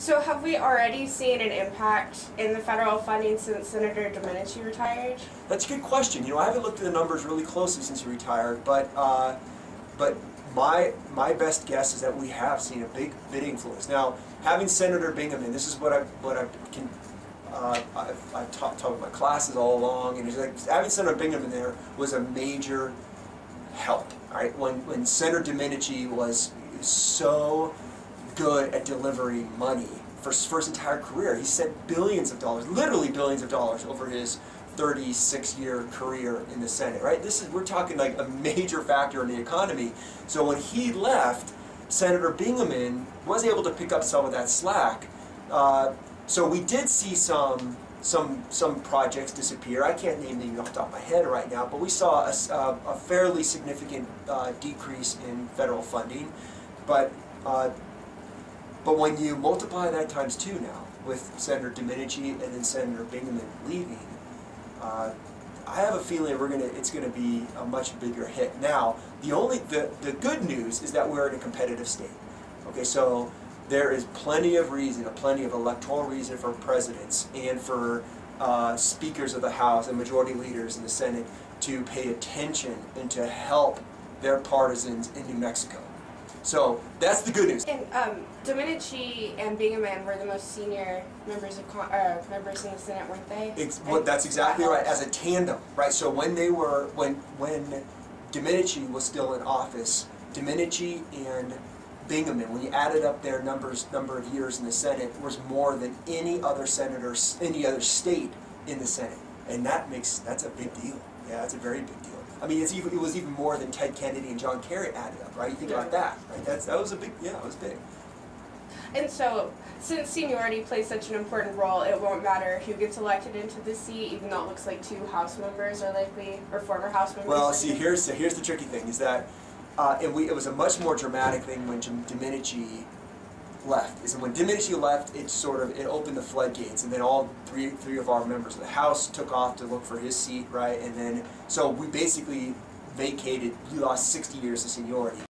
So have we already seen an impact in the federal funding since Senator Domenici retired? That's a good question. I haven't looked at the numbers really closely since he retired, but my best guess is that we have seen a big influence. Now, having Senator Bingaman, this is what I've taught with my classes all along, and it's like having Senator Bingaman there was a major help. Right? When Senator Domenici was so good at delivering money for his entire career, he sent billions of dollars, literally billions of dollars, over his 36-year career in the Senate. Right? We're talking like a major factor in the economy. So when he left, Senator Bingaman was able to pick up some of that slack. So we did see some projects disappear. I can't name them off the top of my head right now, but we saw a fairly significant decrease in federal funding. But when you multiply that times 2 now, with Senator Domenici and then Senator Bingaman leaving, I have a feeling it's gonna be a much bigger hit. Now, the good news is that we're in a competitive state. Okay, so there is plenty of electoral reason for presidents and for speakers of the House and majority leaders in the Senate to pay attention and to help their partisans in New Mexico. So that's the good news. And Domenici and Bingaman were the most senior members in the Senate, weren't they? That's exactly right. As a tandem, right? So when Domenici was still in office, Domenici and Bingaman, when you added up their number of years in the Senate, was more than any other senator, any other state in the Senate, and that's a big deal. Yeah, that's a very big deal. I mean, it was even more than Ted Kennedy and John Kerry added up, right? You think about that, right? That was a big, yeah, it was big. And so, since seniority plays such an important role, it won't matter who gets elected into the seat, even though it looks like 2 House members are likely, or former House members. Well, see, here's the tricky thing, is that it was a much more dramatic thing when Domenici left. Is when Domenici left, it opened the floodgates, and then all three of our members of the House took off to look for his seat, right? And then so we basically we lost 60 years of seniority.